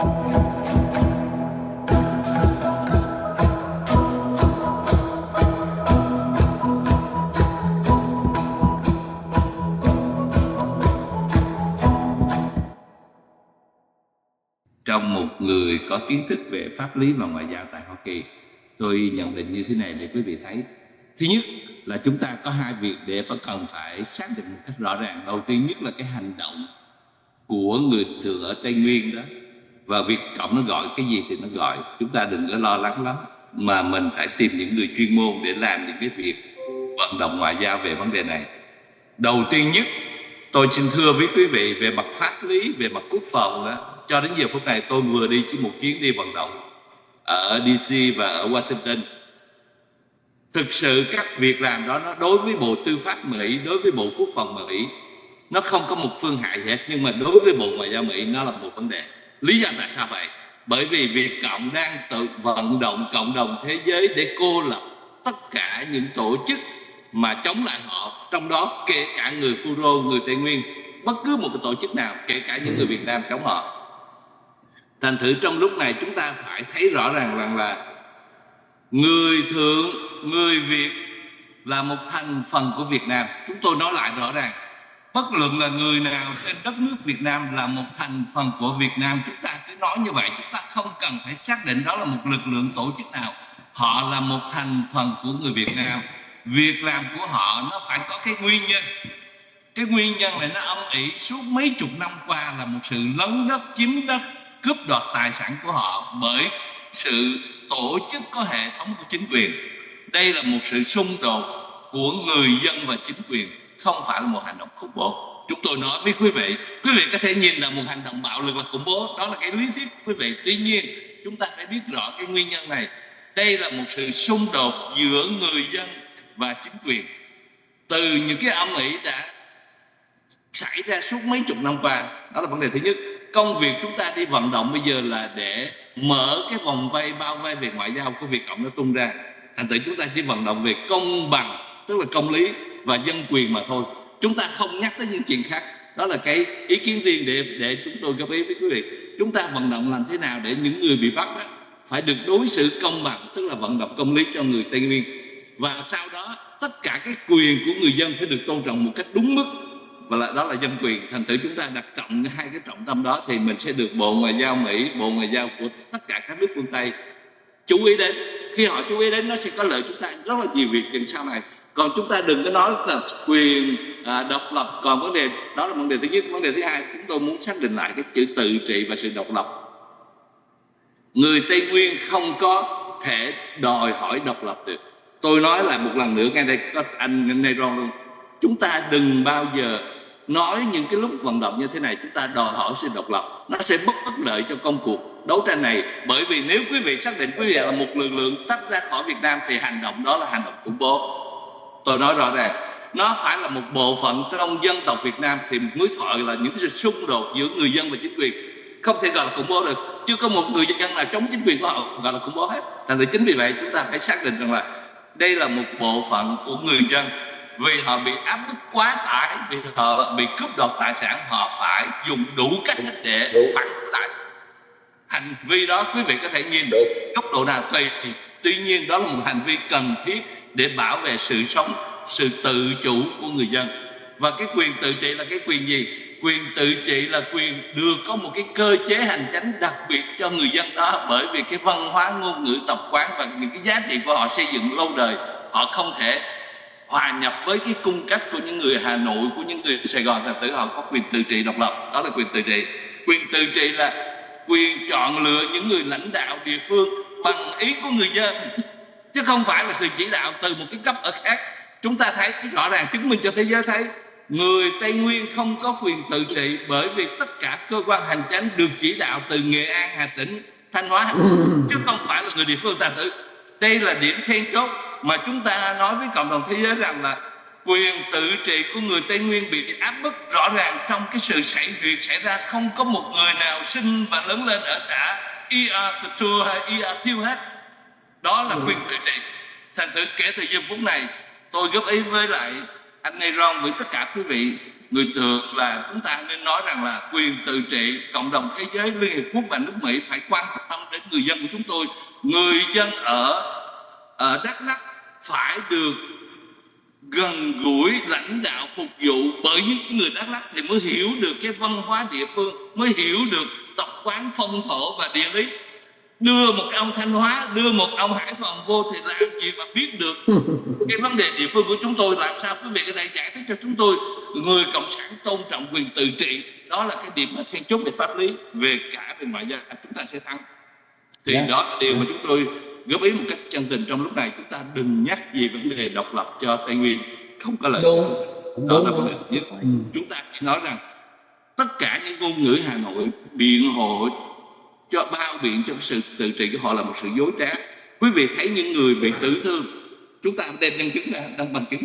Trong một người có kiến thức về pháp lý và ngoại giao tại Hoa Kỳ, tôi nhận định như thế này để quý vị thấy. Thứ nhất là chúng ta có hai việc để cần phải xác định một cách rõ ràng. Đầu tiên nhất là cái hành động của người thường ở Tây Nguyên đó, và Việt Cộng nó gọi cái gì thì nó gọi, chúng ta đừng có lo lắng lắm, mà mình phải tìm những người chuyên môn để làm những cái việc vận động ngoại giao về vấn đề này. Đầu tiên nhất, tôi xin thưa với quý vị về mặt pháp lý, về mặt quốc phòng đó, cho đến giờ phút này tôi vừa đi một chuyến đi vận động ở DC và ở Washington. Thực sự các việc làm đó nó đối với Bộ Tư pháp Mỹ, đối với Bộ Quốc phòng Mỹ, nó không có một phương hại gì hết, nhưng mà đối với Bộ Ngoại giao Mỹ nó là một vấn đề. Lý do tại sao vậy? Bởi vì Việt Cộng đang tự vận động cộng đồng thế giới để cô lập tất cả những tổ chức mà chống lại họ, trong đó kể cả người Phú Rô, người Tây Nguyên, bất cứ một cái tổ chức nào, kể cả những người Việt Nam chống họ. Thành thử trong lúc này chúng ta phải thấy rõ ràng rằng là người Thượng, người Việt là một thành phần của Việt Nam. Chúng tôi nói lại rõ ràng, bất luận là người nào trên đất nước Việt Nam là một thành phần của Việt Nam. Chúng ta cứ nói như vậy, chúng ta không cần phải xác định đó là một lực lượng tổ chức nào. Họ là một thành phần của người Việt Nam. Việc làm của họ nó phải có cái nguyên nhân. Cái nguyên nhân này nó âm ỉ suốt mấy chục năm qua là một sự lấn đất, chiếm đất, cướp đoạt tài sản của họ bởi sự tổ chức có hệ thống của chính quyền. Đây là một sự xung đột của người dân và chính quyền, không phải là một hành động khủng bố. Chúng tôi nói với quý vị có thể nhìn là một hành động bạo lực là khủng bố, đó là cái lý thuyết của quý vị. Tuy nhiên chúng ta phải biết rõ cái nguyên nhân này. Đây là một sự xung đột giữa người dân và chính quyền, từ những cái âm ỉ đã xảy ra suốt mấy chục năm qua. Đó là vấn đề thứ nhất. Công việc chúng ta đi vận động bây giờ là để mở cái vòng vây bao vây về ngoại giao của Việt Cộng nó tung ra. Thành thử chúng ta chỉ vận động về công bằng, tức là công lý và dân quyền mà thôi. Chúng ta không nhắc tới những chuyện khác. Đó là cái ý kiến riêng để chúng tôi góp ý với quý vị. Chúng ta vận động làm thế nào để những người bị bắt đó phải được đối xử công bằng, tức là vận động công lý cho người Tây Nguyên. Và sau đó tất cả các quyền của người dân phải được tôn trọng một cách đúng mức, và đó là dân quyền. Thành thử chúng ta đặt trọng hai cái trọng tâm đó thì mình sẽ được Bộ Ngoại giao Mỹ, Bộ Ngoại giao của tất cả các nước phương Tây chú ý đến. Khi họ chú ý đến nó sẽ có lợi chúng ta rất là nhiều việc chừng sau này. Còn chúng ta đừng có nói là quyền độc lập. Còn vấn đề đó là vấn đề thứ nhất. Vấn đề thứ hai, chúng tôi muốn xác định lại cái chữ tự trị và sự độc lập. Người Tây Nguyên không có thể đòi hỏi độc lập được. Tôi nói lại một lần nữa, ngay đây có anh Neyron luôn, chúng ta đừng bao giờ nói những cái lúc vận động như thế này chúng ta đòi hỏi sự độc lập, nó sẽ bất lợi cho công cuộc đấu tranh này. Bởi vì nếu quý vị xác định quý vị là một lực lượng tách ra khỏi Việt Nam thì hành động đó là hành động khủng bố. Tôi nói rõ ràng, nó phải là một bộ phận trong dân tộc Việt Nam thì mới gọi là những sự xung đột giữa người dân và chính quyền. Không thể gọi là khủng bố được, chưa có một người dân nào chống chính quyền của họ gọi là khủng bố hết. Thành ra chính vì vậy chúng ta phải xác định rằng là đây là một bộ phận của người dân, vì họ bị áp bức quá tải, vì họ bị cướp đoạt tài sản, họ phải dùng đủ cách để phản ứng lại. Hành vi đó quý vị có thể nhìn góc độ nào tùy, tuy nhiên đó là một hành vi cần thiết để bảo vệ sự sống, sự tự chủ của người dân. Và cái quyền tự trị là cái quyền gì? Quyền tự trị là quyền được có một cái cơ chế hành chánh đặc biệt cho người dân đó, bởi vì cái văn hóa, ngôn ngữ, tập quán và những cái giá trị của họ xây dựng lâu đời, họ không thể hòa nhập với cái cung cách của những người Hà Nội, của những người Sài Gòn. Thành thử họ có quyền tự trị độc lập, đó là quyền tự trị. Quyền tự trị là quyền chọn lựa những người lãnh đạo địa phương bằng ý của người dân, chứ không phải là sự chỉ đạo từ một cái cấp ở khác. Chúng ta thấy rõ ràng, chứng minh cho thế giới thấy người Tây Nguyên không có quyền tự trị, bởi vì tất cả cơ quan hành chánh được chỉ đạo từ Nghệ An, Hà Tĩnh, Thanh Hóa, chứ không phải là người địa phương. Thành thử đây là điểm then chốt mà chúng ta nói với cộng đồng thế giới rằng là quyền tự trị của người Tây Nguyên bị áp bức rõ ràng trong cái sự việc xảy ra. Không có một người nào sinh và lớn lên ở xã Ia Cơ hay Ia Thiêu hết. Đó là quyền tự trị. Thành thử kể từ giờ phút này tôi góp ý với lại anh Neyron, với tất cả quý vị, người thường là chúng ta nên nói rằng là quyền tự trị, cộng đồng thế giới, Liên Hiệp Quốc và nước Mỹ phải quan tâm đến người dân của chúng tôi. Người dân ở Đắk Lắk phải được gần gũi lãnh đạo phục vụ bởi những người Đắk Lắk thì mới hiểu được cái văn hóa địa phương, mới hiểu được tập quán phong thổ và địa lý. Đưa một ông Thanh Hóa, đưa một ông Hải Phòng vô thì làm gì mà biết được cái vấn đề địa phương của chúng tôi. Làm sao quý vị có thể giải thích cho chúng tôi người cộng sản tôn trọng quyền tự trị? Đó là cái điểm mà then chốt về pháp lý, về cả về ngoại giao chúng ta sẽ thắng. Thì đó là điều mà chúng tôi góp ý một cách chân tình. Trong lúc này chúng ta đừng nhắc gì vấn đề độc lập cho Tây Nguyên, không có lợi. Đó là vấn đề nhất. Chúng ta chỉ nói rằng tất cả những ngôn ngữ Hà Nội biện hộ cho bao biện cho sự tự trị của họ là một sự dối trá. Quý vị thấy những người bị tử thương, chúng ta đem nhân chứng ra, đang bằng chứng.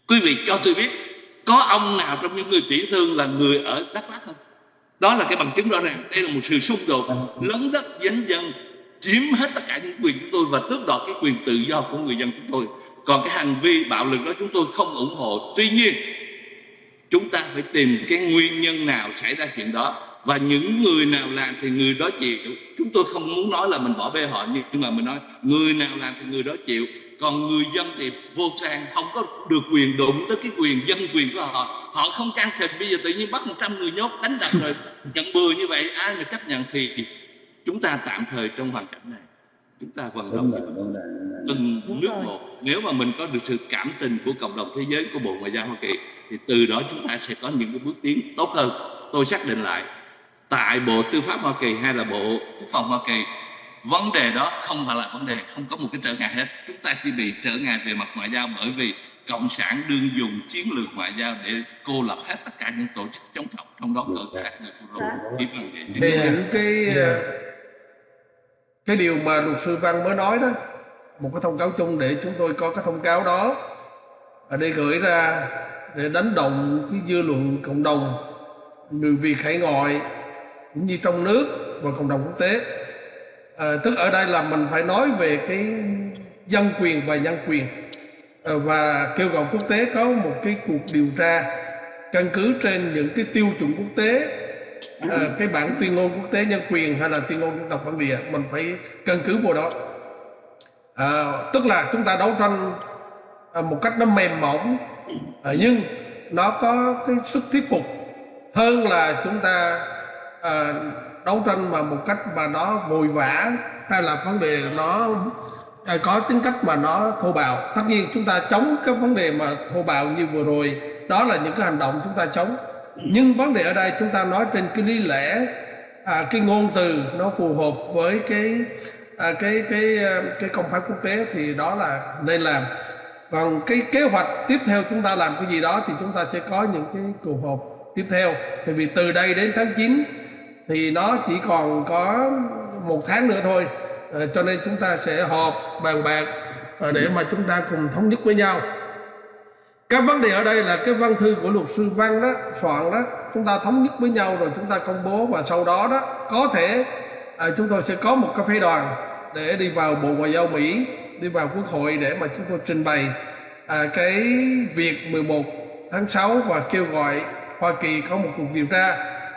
Quý vị cho tôi biết có ông nào trong những người bị thương là người ở Đắk Lắk không? Đó là cái bằng chứng rõ ràng. Đây là một sự xung đột lấn đất dấn dân, chiếm hết tất cả những quyền của tôi và tước đoạt cái quyền tự do của người dân chúng tôi. Còn cái hành vi bạo lực đó chúng tôi không ủng hộ. Tuy nhiên chúng ta phải tìm cái nguyên nhân nào xảy ra chuyện đó, và những người nào làm thì người đó chịu. Chúng tôi không muốn nói là mình bỏ bê họ, nhưng mà mình nói người nào làm thì người đó chịu. Còn người dân thì vô can, không có được quyền đụng tới cái quyền dân quyền của họ. Họ không can thiệp. Bây giờ tự nhiên bắt 100 người nhốt đánh đập rồi nhận bừa như vậy, ai mà chấp nhận? Thì chúng ta tạm thời trong hoàn cảnh này chúng ta vận động từng nước một. Nếu mà mình có được sự cảm tình của cộng đồng thế giới, của Bộ Ngoại giao Hoa Kỳ, thì từ đó chúng ta sẽ có những cái bước tiến tốt hơn. Tôi xác định lại, tại Bộ Tư pháp Hoa Kỳ hay là Bộ Quốc phòng Hoa Kỳ, vấn đề đó không phải là vấn đề, không có một cái trở ngại hết. Chúng ta chỉ bị trở ngại về mặt ngoại giao, bởi vì cộng sản đương dùng chiến lược ngoại giao để cô lập hết tất cả những tổ chức chống cộng, trong đó có các người phụ nữ. Thì những cái điều mà luật sư Văn mới nói đó, một cái thông cáo chung để chúng tôi có cái thông cáo đó để gửi ra, để đánh động cái dư luận cộng đồng người Việt hải ngoại cũng như trong nước và cộng đồng quốc tế. Tức ở đây là mình phải nói về cái dân quyền và nhân quyền, và kêu gọi quốc tế có một cái cuộc điều tra căn cứ trên những cái tiêu chuẩn quốc tế, cái bản tuyên ngôn quốc tế nhân quyền hay là tuyên ngôn dân tộc bản địa, mình phải căn cứ vào đó. Tức là chúng ta đấu tranh một cách nó mềm mỏng, nhưng nó có cái sức thuyết phục hơn là chúng ta đấu tranh mà một cách mà nó vội vã, hay là vấn đề nó có tính cách mà nó thô bạo. Tất nhiên chúng ta chống cái vấn đề mà thô bạo như vừa rồi, đó là những cái hành động chúng ta chống. Nhưng vấn đề ở đây chúng ta nói trên cái lý lẽ, cái ngôn từ nó phù hợp với cái công pháp quốc tế, thì đó là nên làm. Còn cái kế hoạch tiếp theo chúng ta làm cái gì đó thì chúng ta sẽ có những cái cuộc họp tiếp theo. Thì vì từ đây đến tháng 9 thì nó chỉ còn có 1 tháng nữa thôi, cho nên chúng ta sẽ họp bàn bạc để mà chúng ta cùng thống nhất với nhau. Cái vấn đề ở đây là cái văn thư của luật sư Văn đó soạn đó, chúng ta thống nhất với nhau rồi chúng ta công bố, và sau đó đó có thể chúng tôi sẽ có một cái phái đoàn để đi vào Bộ Ngoại giao Mỹ, đi vào Quốc hội để mà chúng tôi trình bày cái việc 11 tháng 6 và kêu gọi Hoa Kỳ có một cuộc điều tra.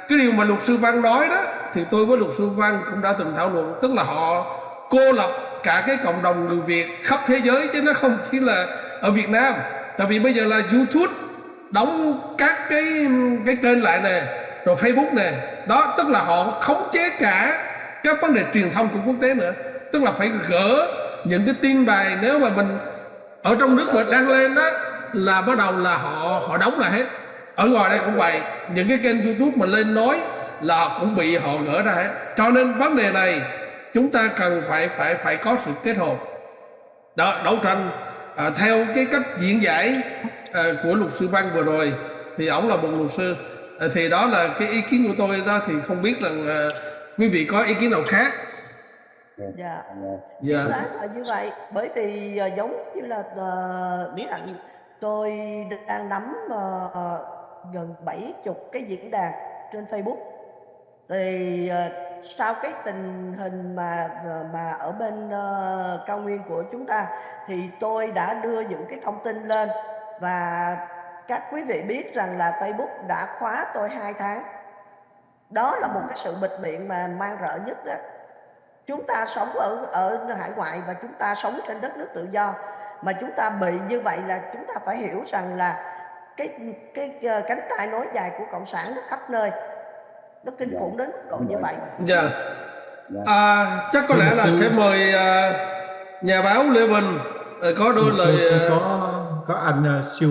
Cái điều mà luật sư Văn nói đó thì tôi với luật sư Văn cũng đã từng thảo luận, tức là họ cô lập cả cái cộng đồng người Việt khắp thế giới, chứ nó không chỉ là ở Việt Nam. Tại vì bây giờ là YouTube đóng các cái kênh lại nè, rồi Facebook nè, đó tức là họ khống chế cả các vấn đề truyền thông của quốc tế nữa. Tức là phải gỡ những cái tin bài, nếu mà mình ở trong nước mà đăng lên đó là bắt đầu là họ đóng lại hết. Ở ngoài đây cũng vậy, những cái kênh YouTube mà lên nói là cũng bị họ gỡ ra hết. Cho nên vấn đề này chúng ta cần phải có sự kết hợp đó, đấu tranh theo cái cách diễn giải của luật sư Văn vừa rồi. Thì ổng là một luật sư, thì đó là cái ý kiến của tôi đó. Thì không biết là quý vị có ý kiến nào khác? Dạ, xác là như vậy. Bởi vì giống như là Mỹ Hạnh, tôi đang nắm gần 70 cái diễn đàn trên Facebook. Thì sau cái tình hình mà ở bên cao nguyên của chúng ta, thì tôi đã đưa những cái thông tin lên, và các quý vị biết rằng là Facebook đã khóa tôi 2 tháng. Đó là một cái sự bịt miệng mà mang rợ nhất đó. Chúng ta sống ở hải ngoại và chúng ta sống trên đất nước tự do, mà chúng ta bị như vậy là chúng ta phải hiểu rằng là cái cánh tay nối dài của cộng sản nó khắp nơi, nó kinh khủng đến mức độ như vậy. Dạ. Chắc có lẽ là sẽ mời nhà báo Lê Bình có đôi lời. Có anh Siêu